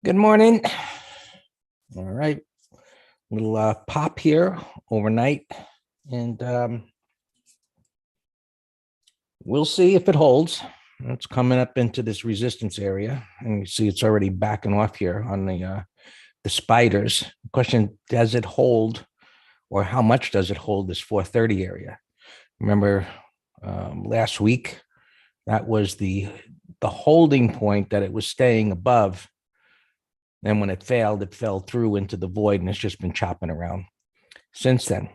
Good morning. All right. Little pop here overnight. And we'll see if it holds. It's coming up into this resistance area. And you see it's already backing off here on the spiders. The question, does it hold or how much does it hold this 430 area? Remember last week, that was the holding point that it was staying above. And when it failed, it fell through into the void and it's just been chopping around since then.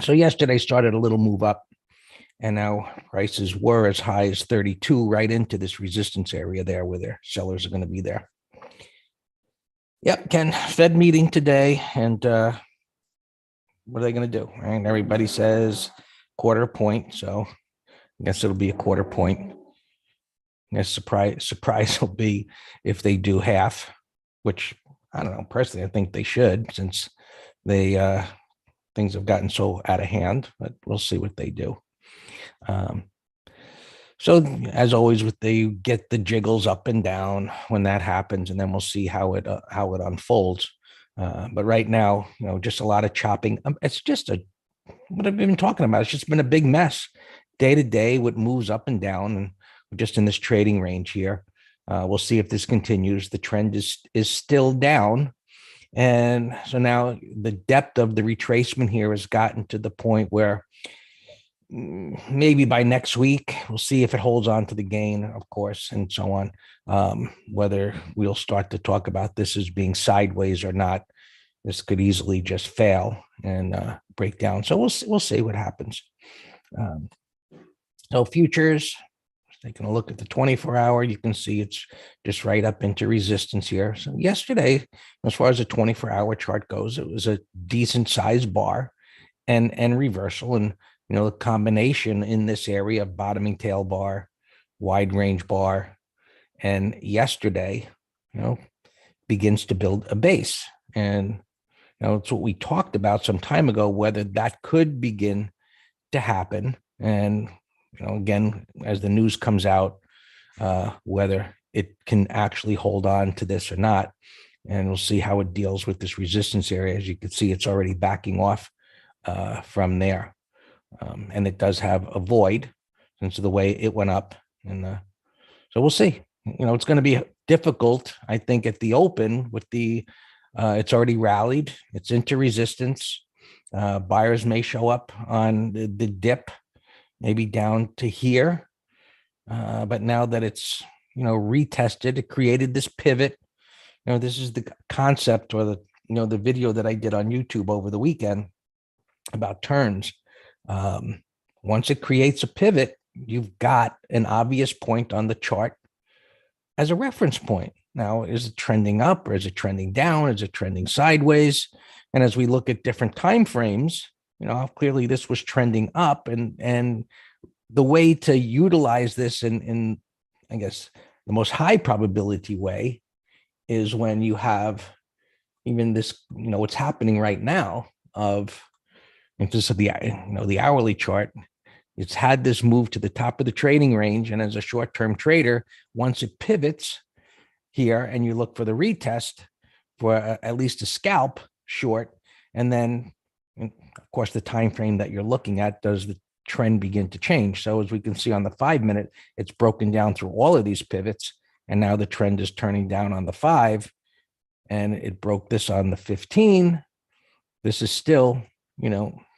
So yesterday started a little move up and now prices were as high as 32 right into this resistance area there where their sellers are going to be there. Yep, Ken, Fed meeting today. And what are they going to do? Right? Everybody says quarter point. So I guess it'll be a quarter point. I guess surprise will be if they do half, which I don't know. Personally, I think they should since they things have gotten so out of hand, but we'll see what they do. So as always, they get the jiggles up and down when that happens, and then we'll see how it unfolds. But right now, just a lot of chopping. It's just what I've been talking about. It's just been a big mess day to day. What moves up and down, and we're just in this trading range here. We'll see if this continues. The trend is still down. And so now the depth of the retracement here has gotten to the point where maybe by next week, we'll see if it holds on to the gain, of course, and so on. Whether we'll start to talk about this as being sideways or not. This could easily just fail and break down. So we'll see what happens. So futures, taking a look at the 24-hour, you can see it's just right up into resistance here. So yesterday, as far as the 24-hour chart goes, it was a decent sized bar and reversal. And, the combination in this area of bottoming tail bar, wide range bar, and yesterday, begins to build a base. And, it's what we talked about some time ago, whether that could begin to happen. And, again, as the news comes out, whether it can actually hold on to this or not. And we'll see how it deals with this resistance area. As you can see, it's already backing off from there. And it does have a void since of the way it went up. And so we'll see. It's going to be difficult, I think, at the open with it's already rallied. It's into resistance. Buyers may show up on the dip, maybe down to here. But now that it's, retested, it created this pivot. This is the concept or the video that I did on YouTube over the weekend about turns. Once it creates a pivot, you've got an obvious point on the chart as a reference point. Now, is it trending up or is it trending down? Is it trending sideways? And as we look at different time frames, clearly this was trending up, and the way to utilize this in I guess the most high probability way is when you have even this, what's happening right now of if this is the hourly chart, it's had this move to the top of the trading range. And as a short-term trader, once it pivots here and you look for the retest for at least a scalp short, and then of course the time frame that you're looking at, does the trend begin to change? So as we can see on the 5-minute, it's broken down through all of these pivots, and now the trend is turning down on the 5, and it broke this on the 15. This is still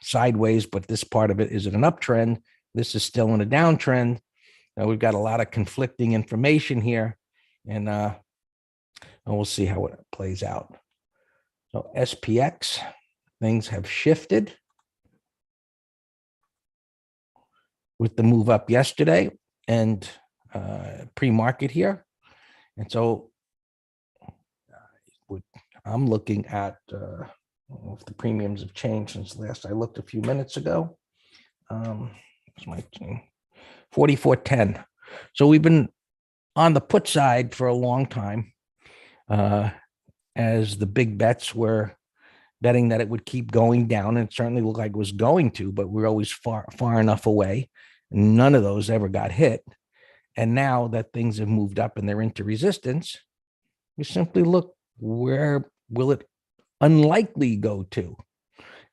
sideways, but this part of it is in an uptrend. This is still in a downtrend. Now we've got a lot of conflicting information here, and we'll see how it plays out. So SPX, things have shifted with the move up yesterday and pre-market here. And so I'm looking at if the premiums have changed since last I looked a few minutes ago. It's my 44.10. So we've been on the put side for a long time, as the big bets were betting that it would keep going down, and it certainly looked like it was going to, but we're always far enough away. None of those ever got hit. And now that things have moved up and they're into resistance, You simply look, where will it unlikely go to?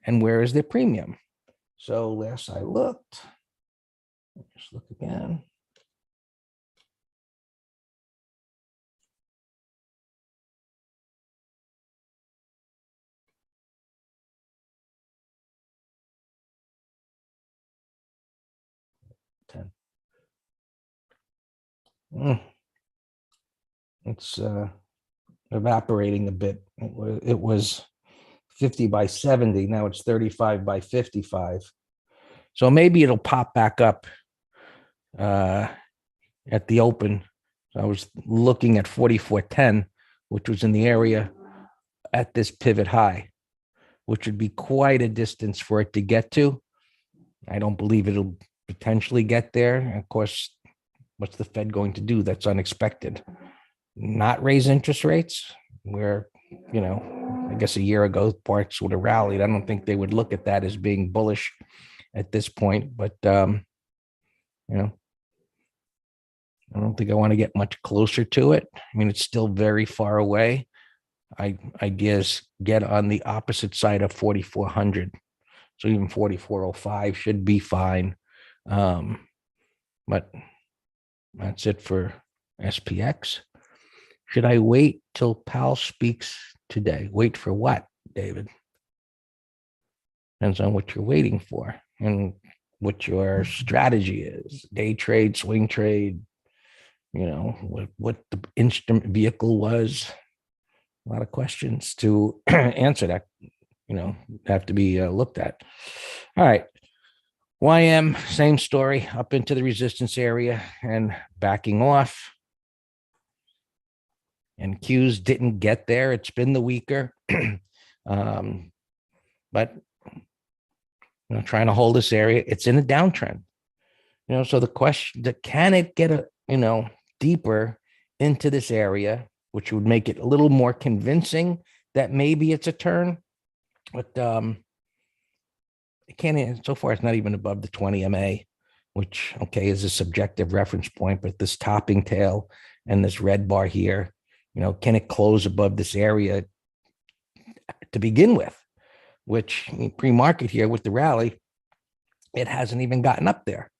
And where is the premium? So last I looked, let's look again. It's evaporating a bit. It was 50 by 70. Now it's 35 by 55. So maybe it'll pop back up at the open. So I was looking at 44.10, which was in the area at this pivot high, which would be quite a distance for it to get to. I don't believe it'll potentially get there. And of course, what's the Fed going to do that's unexpected? Not raise interest rates, where, I guess a year ago, parts would have rallied. I don't think they would look at that as being bullish at this point, but, I don't think I want to get much closer to it. I mean, it's still very far away. I guess get on the opposite side of 4,400. So even 4,405 should be fine. But that's it for SPX. Should I wait till Powell speaks today? Wait for what, David? Depends on what you're waiting for and what your strategy is. Day trade, swing trade, what the instrument vehicle was. A lot of questions to answer that, have to be looked at. All right. YM, same story, up into the resistance area and backing off. And Q's didn't get there. It's been the weaker. But trying to hold this area. It's in a downtrend. So the question that can it get deeper into this area, which would make it a little more convincing that maybe it's a turn. But it can't, so far it's not even above the 20 MA, which, okay, is a subjective reference point, but this topping tail and this red bar here, can it close above this area to begin with, which pre-market here with the rally, it hasn't even gotten up there.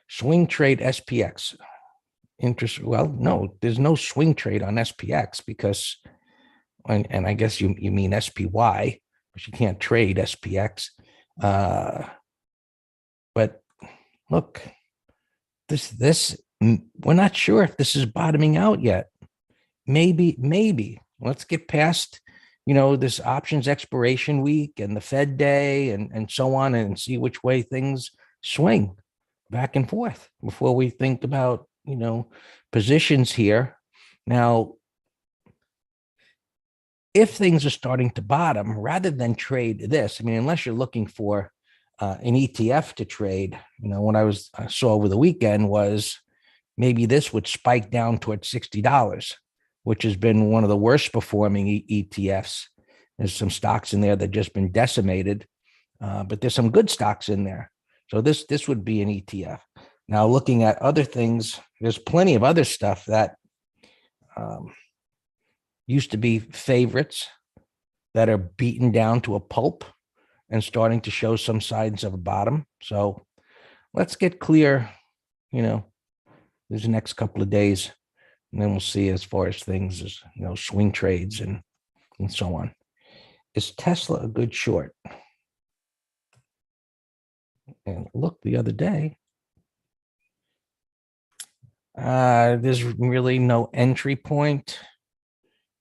Swing trade SPX. Well, no, there's no swing trade on SPX because, and I guess you mean SPY, but you can't trade SPX. But look, this we're not sure if this is bottoming out yet. Maybe let's get past this options expiration week and the Fed day and so on, and see which way things swing back and forth before we think about positions here. Now, if things are starting to bottom, rather than trade this, I mean, unless you're looking for an ETF to trade, what I saw over the weekend was maybe this would spike down towards $60, which has been one of the worst performing ETFs. There's some stocks in there that just been decimated, but there's some good stocks in there. So this would be an ETF. Now, looking at other things, there's plenty of other stuff that used to be favorites that are beaten down to a pulp and starting to show some signs of a bottom. So let's get clear, these next couple of days, and then we'll see as far as things as, swing trades and so on. Is Tesla a good short? And look, the other day, there's really no entry point.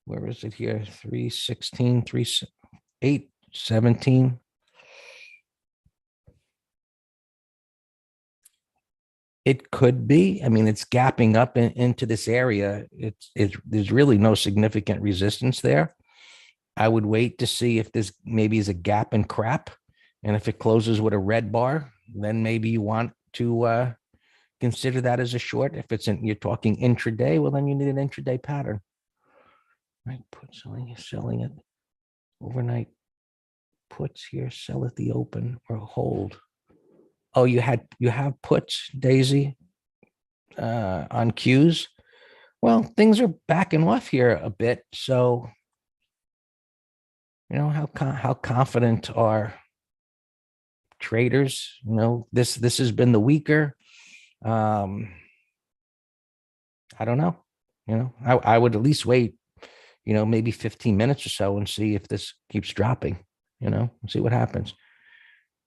Where is it here? 316, 817. It could be. I mean, it's gapping up into this area. There's really no significant resistance there. I would wait to see if this maybe is a gap and crap. And if it closes with a red bar, then maybe you want to consider that as a short. If you're talking intraday, well, then you need an intraday pattern. Right, put selling it overnight puts here, sell at the open or hold. Oh, you have puts, Daisy, on Qs. Well, things are backing off here a bit. So, how confident are traders? This has been the weaker. Um, I don't know. I would at least wait, maybe 15 minutes or so and see if this keeps dropping, see what happens.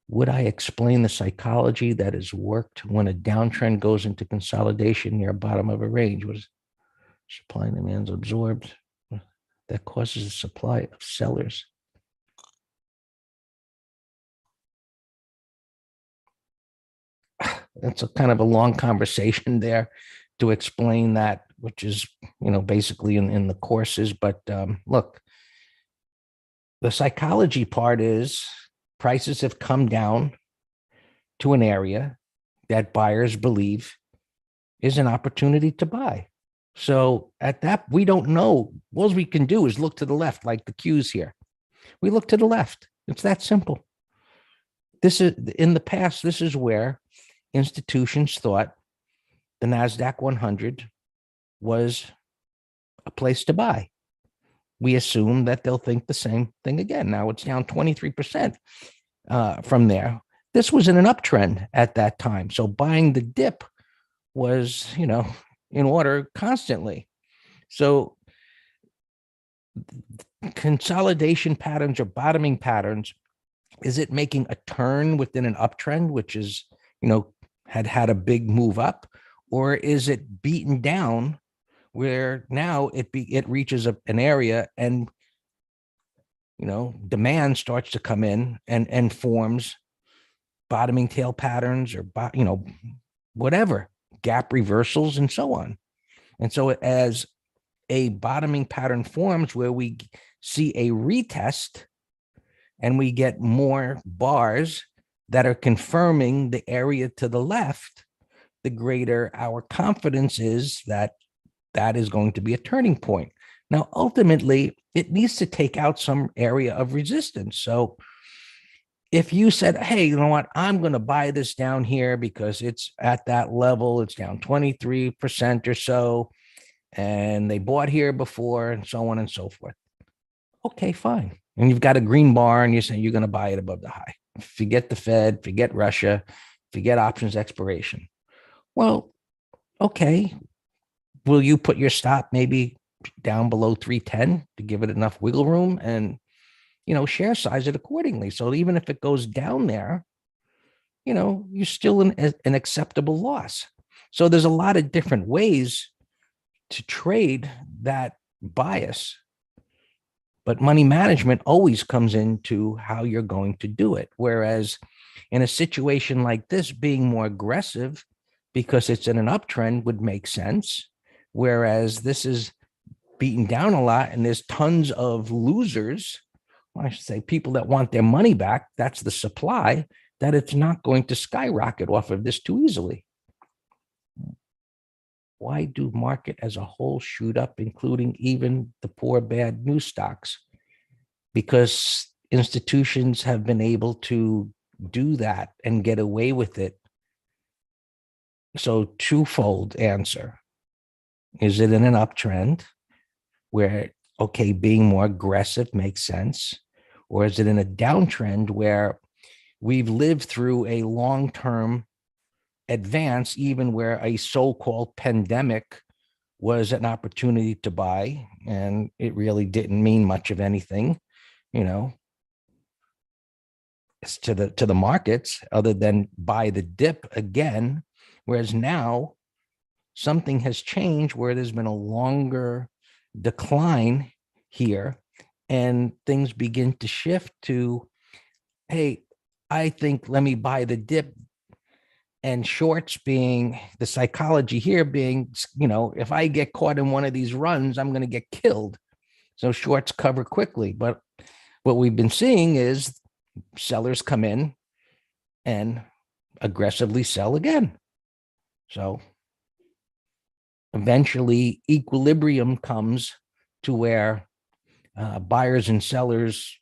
Would I explain the psychology that has worked when a downtrend goes into consolidation near bottom of a range? What is supply and demand's absorbed? That causes the supply of sellers. That's a kind of a long conversation there to explain that, which is, basically in the courses. But look, the psychology part is prices have come down to an area that buyers believe is an opportunity to buy. So at that, we don't know. All we can do is look to the left, like the cues here. We look to the left. It's that simple. This is in the past, this is where institutions thought the NASDAQ 100 was a place to buy. We assume that they'll think the same thing again. Now it's down 23% from there. This was in an uptrend at that time. So buying the dip was, in order constantly. So consolidation patterns or bottoming patterns, is it making a turn within an uptrend, which is, had a big move up, or is it beaten down where now it reaches an area and, demand starts to come in and forms bottoming tail patterns or, whatever, gap reversals and so on. And so as a bottoming pattern forms where we see a retest and we get more bars that are confirming the area to the left, the greater our confidence is that that is going to be a turning point. Now, ultimately, it needs to take out some area of resistance. So if you said, hey, you know what, I'm going to buy this down here because it's at that level, it's down 23% or so, and they bought here before and so on and so forth. Okay, fine. And you've got a green bar and you're saying you're going to buy it above the high. Forget the Fed, forget Russia, forget options expiration. Well, okay. Will you put your stop maybe down below 310 to give it enough wiggle room and, share size it accordingly? So even if it goes down there, you're still an acceptable loss. So there's a lot of different ways to trade that bias, but money management always comes into how you're going to do it. Whereas in a situation like this, being more aggressive because it's in an uptrend would make sense. Whereas this is beaten down a lot and there's tons of losers, I should say people that want their money back, that's the supply, that it's not going to skyrocket off of this too easily. Why do market as a whole shoot up, including even the poor, bad news stocks? Because institutions have been able to do that and get away with it. So twofold answer. Is it in an uptrend where, okay, being more aggressive makes sense? Or is it in a downtrend where we've lived through a long-term advance, even where a so-called pandemic was an opportunity to buy, and it really didn't mean much of anything, to the markets other than buy the dip again. Whereas now something has changed where there's been a longer decline here and things begin to shift to, hey, I think let me buy the dip. And shorts being the psychology here being, if I get caught in one of these runs, I'm going to get killed. So shorts cover quickly. But what we've been seeing is sellers come in and aggressively sell again. So eventually equilibrium comes to where buyers and sellers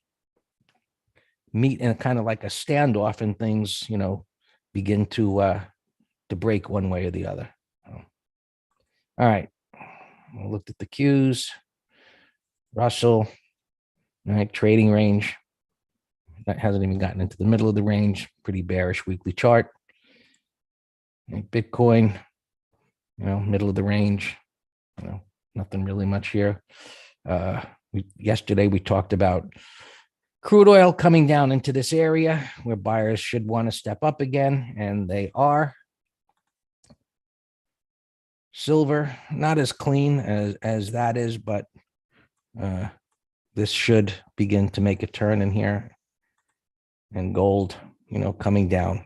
meet in a kind of like a standoff and things, begin to break one way or the other. All right. I looked at the Qs, Russell, all right, trading range. That hasn't even gotten into the middle of the range. Pretty bearish weekly chart. And Bitcoin, middle of the range. Nothing really much here. Yesterday we talked about crude oil coming down into this area where buyers should want to step up again, and they are. Silver, not as clean as that is, but this should begin to make a turn in here. And gold, coming down.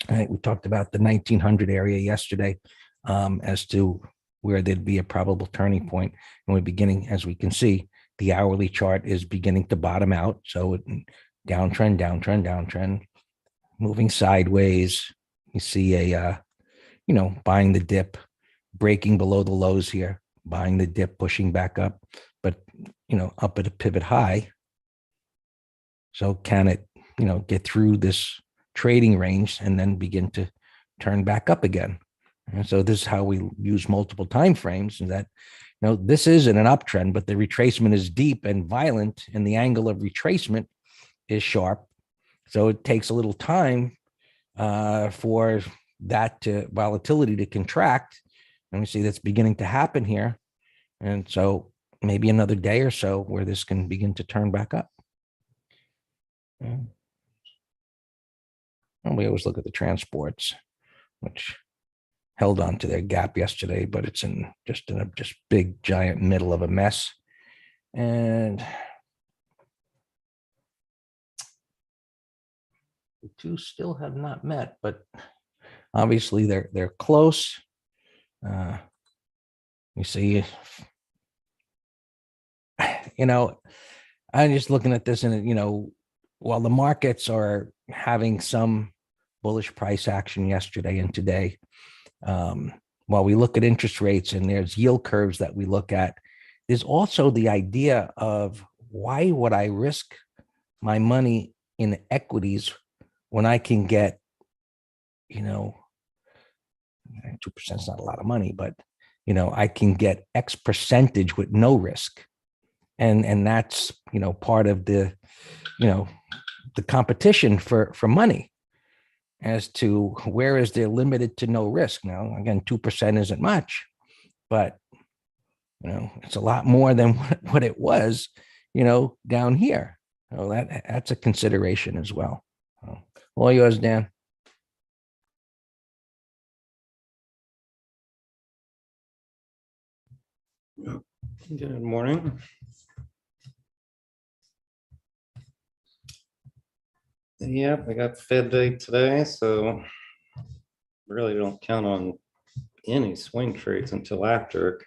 All right, we talked about the 1900 area yesterday as to where there'd be a probable turning point. And we're beginning, as we can see, the hourly chart is beginning to bottom out. So downtrend, moving sideways. You see a, buying the dip, breaking below the lows here, buying the dip, pushing back up, but, up at a pivot high. So can it, get through this trading range and then begin to turn back up again? And so this is how we use multiple time frames, and that, this isn't an uptrend, but the retracement is deep and violent, and the angle of retracement is sharp. So it takes a little time for that volatility to contract. And we see that's beginning to happen here. And so maybe another day or so where this can begin to turn back up. And we always look at the transports, which held on to their gap yesterday, but it's in a big giant middle of a mess. And the two still have not met, but obviously they're close. You see, I'm just looking at this, and while the markets are having some bullish price action yesterday and today, while we look at interest rates and there's yield curves that we look at, there's also the idea of why would I risk my money in equities when I can get, 2% is not a lot of money, but, I can get X percentage with no risk. And that's, part of the, the competition for money as to where is there limited to no risk. Now, again, 2% isn't much, but, it's a lot more than what it was, down here. So that's a consideration as well. All yours, Dan. Good morning. Yep, I got Fed day today, so really don't count on any swing trades until after.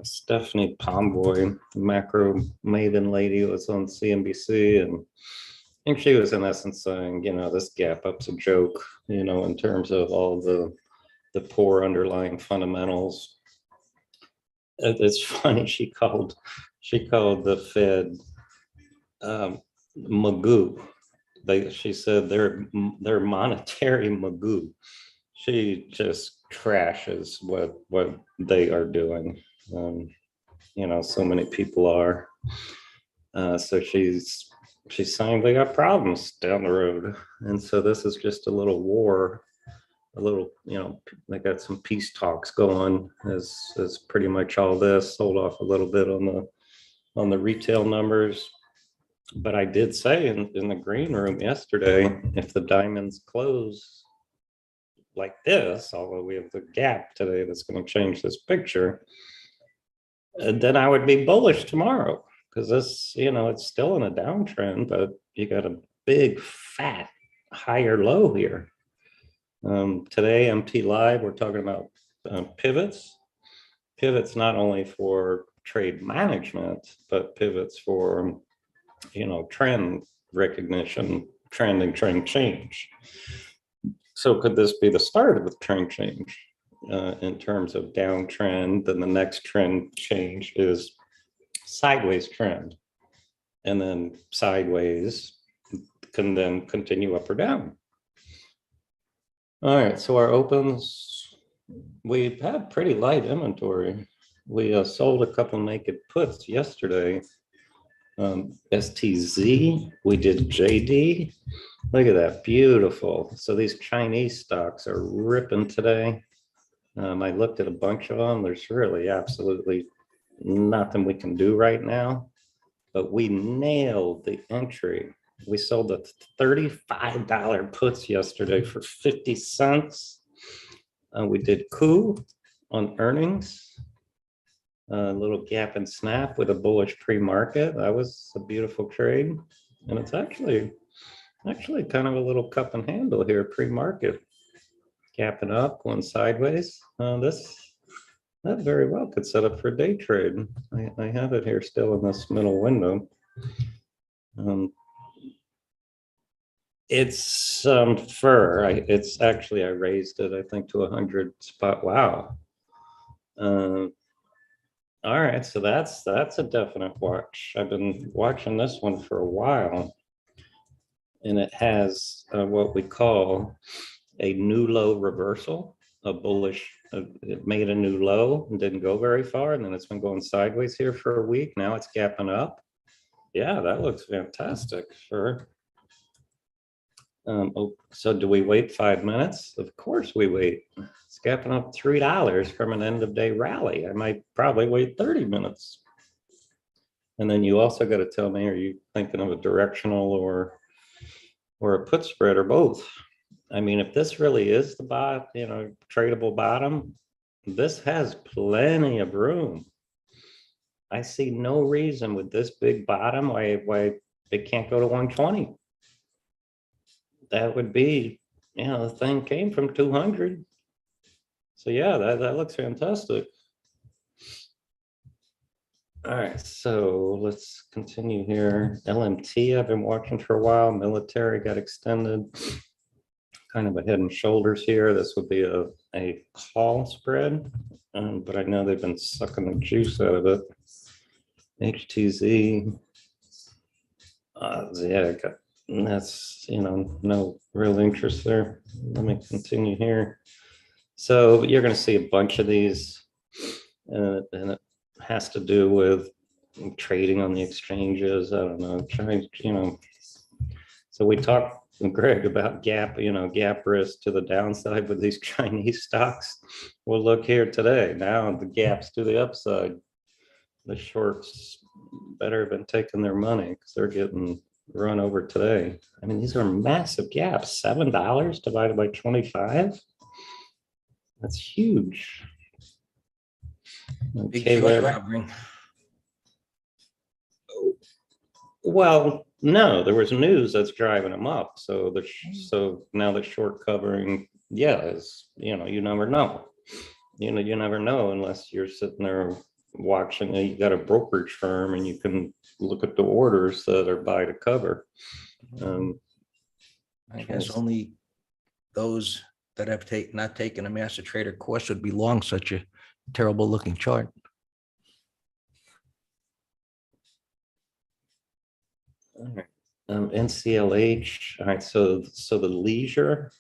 Stephanie Pomboy, the macro maven lady, was on CNBC, and I think she was in essence saying, this gap up's a joke, in terms of all the poor underlying fundamentals. It's funny, she called the Fed magoo. She said they're monetary magoo. She just trashes what they are doing. So many people are. So she's saying they got problems down the road, and so this is just a little war. A little, they got some peace talks going. As pretty much all this. Sold off a little bit on the retail numbers. But I did say in the green room yesterday, if the diamonds close like this, although we have the gap today that's going to change this picture, then I would be bullish tomorrow, because this, it's still in a downtrend, but you got a big fat higher low here. Today, MT Live, we're talking about pivots. Pivots not only for trade management, but pivots for trend recognition, trend and trend change. So could this be the start of a trend change in terms of downtrend? Then the next trend change is sideways trend, and then sideways can then continue up or down. All right, so our opens, we've had pretty light inventory. we sold a couple naked puts yesterday. STZ, we did JD. Look at that, beautiful. So these Chinese stocks are ripping today. I looked at a bunch of them. There's really absolutely nothing we can do right now, but we nailed the entry. We sold the $35 puts yesterday for 50 cents. We did coup on earnings, a little gap and snap with a bullish pre-market. That was a beautiful trade. And it's actually kind of a little cup and handle here, pre-market. Gapping up, going sideways. That very well could set up for a day trade. I have it here still in this middle window. It's fur. It's actually, I raised it, I think, to 100 spot. Wow. All right, so that's a definite watch. I've been watching this one for a while, and it has what we call a new low reversal, a bullish. It made a new low and didn't go very far, and then it's been going sideways here for a week. Now it's gapping up. Yeah, that looks fantastic. Sure. So do we wait 5 minutes? Of course we wait. It's gapping up $3 from an end of day rally. I might probably wait 30 minutes. And then you also got to tell me, are you thinking of a directional or a put spread or both? I mean, if this really is the bot, tradable bottom, this has plenty of room. I see no reason with this big bottom why it can't go to 120. That would be, the thing came from 200. So yeah, that looks fantastic. All right, so let's continue here. LMT, I've been watching for a while. Military got extended. Kind of a head and shoulders here. This would be a call spread, but I know they've been sucking the juice out of it. HTZ, Ziac, that's, no real interest there. Let me continue here. So you're going to see a bunch of these, and it has to do with trading on the exchanges. I don't know, trying, so we talked, Greg, about gap risk to the downside with these Chinese stocks. Well, look here today. Now the gaps to the upside. The shorts better have been taking their money because they're getting run over today. I mean, these are massive gaps. $7 divided by 25. That's huge. Okay, Covering. Well, no, there was news that's driving them up. So so now the short covering, is, you never know. You never know unless you're sitting there watching. You got a brokerage firm and you can look at the orders that are buy to cover. I guess only those that have not taken a master trader course would be long such a terrible looking chart. All right. NCLH. All right. So the leisure,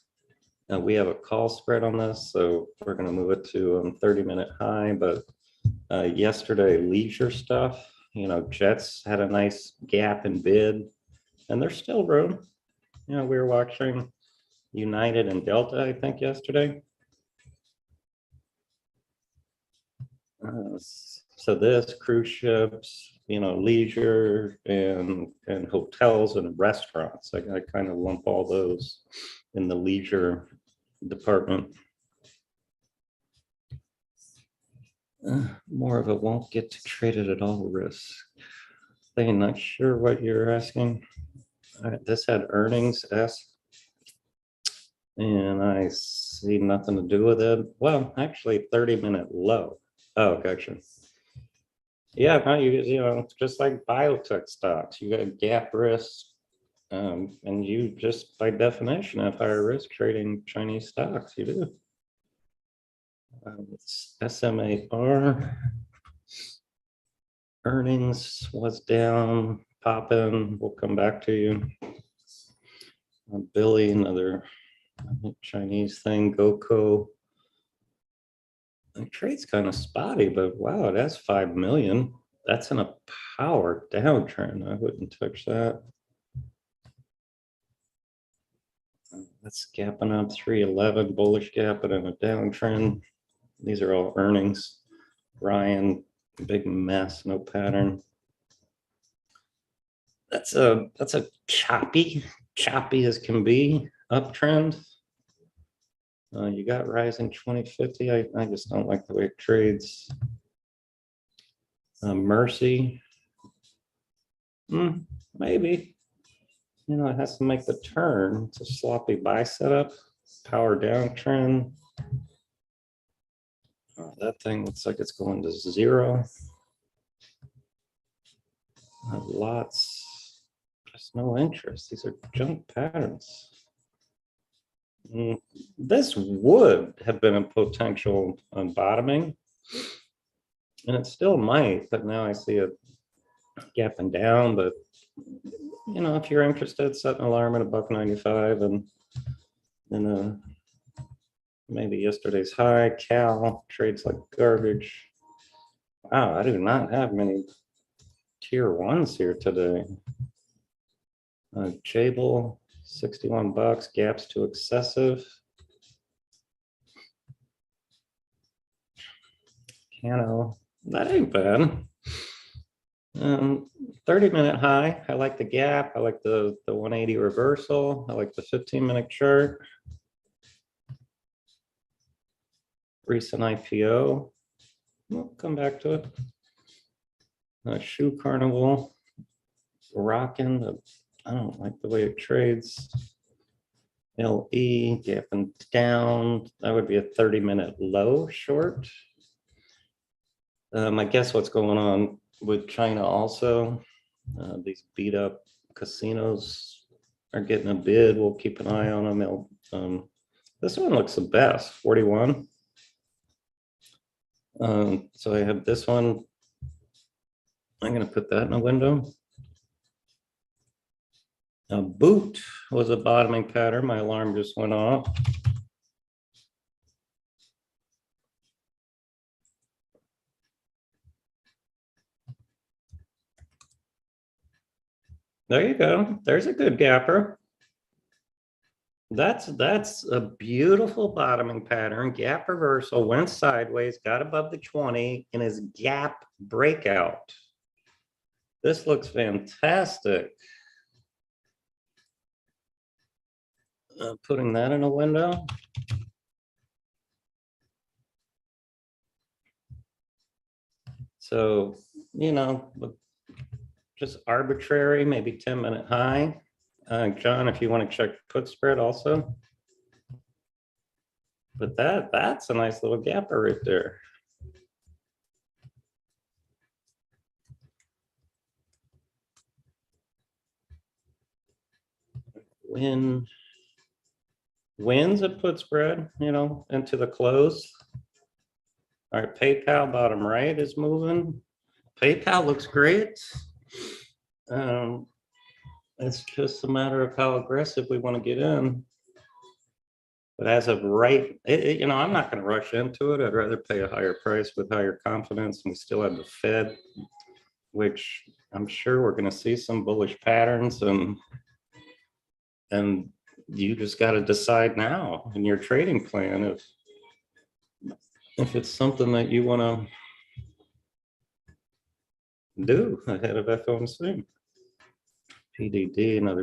we have a call spread on this, so we're going to move it to 30-minute high. But yesterday, leisure stuff, Jets had a nice gap in bid, and there's still room. We were watching United and Delta, I think, yesterday. So this cruise ships, leisure and hotels and restaurants. I kind of lump all those in the leisure department. More of it won't get to traded at all risk. I'm not sure what you're asking. All right, this had earnings and I see nothing to do with it. Well, actually 30-minute low. Oh, gotcha. Yeah, no, it's just like biotech stocks. You got gap risk, and you just by definition have higher risk trading Chinese stocks. You do. It's SMAR earnings was down, popping. We'll come back to you. Billy, another Chinese thing. GoCo. The trade's kind of spotty, but wow, that's 5 million. That's in a power downtrend. I wouldn't touch that. That's gapping up 311, bullish gapping in a downtrend. These are all earnings. Ryan, big mess, no pattern. That's a choppy as can be uptrend. You got rising 2050. I just don't like the way it trades. Mercy, maybe. You know, it has to make the turn. It's a sloppy buy setup. Power downtrend. That thing looks like it's going to zero. Lots, just no interest. These are junk patterns. This would have been a potential bottoming, and it still might, but now I see it gapping down. But you know, if you're interested, set an alarm at $1.95 and maybe yesterday's high. Cal trades like garbage. Wow, I do not have many tier ones here today. Jable, 61 bucks, gaps too excessive. Cano, that ain't bad. 30-minute high. I like the gap. I like the 180 reversal. I like the 15-minute chart. Recent IPO. We'll come back to it. Shoe Carnival. Rocking. I don't like the way it trades. LE gapping down. That would be a 30-minute low short. I guess what's going on with China also. These beat up casinos are getting a bid. We'll keep an eye on them. This one looks the best, 41. So I have this one. I'm going to put that in a window. Boot was a bottoming pattern. My alarm just went off. There you go. There's a good gapper. That's a beautiful bottoming pattern. Gap reversal, went sideways, got above the 20 in his gap breakout. This looks fantastic. Putting that in a window. So, you know, just arbitrary, maybe 10-minute high. John, if you want to check put spread also. But that's a nice little gapper right there. Wins a put spread, you know, into the close. All right, PayPal bottom right is moving. PayPal looks great. It's just a matter of how aggressive we want to get in. But as of right, you know, I'm not going to rush into it. I'd rather pay a higher price with higher confidence. And we still have the Fed, which I'm sure we're going to see some bullish patterns. And you just got to decide now in your trading plan if it's something that you want to do ahead of FOMC. PDD, another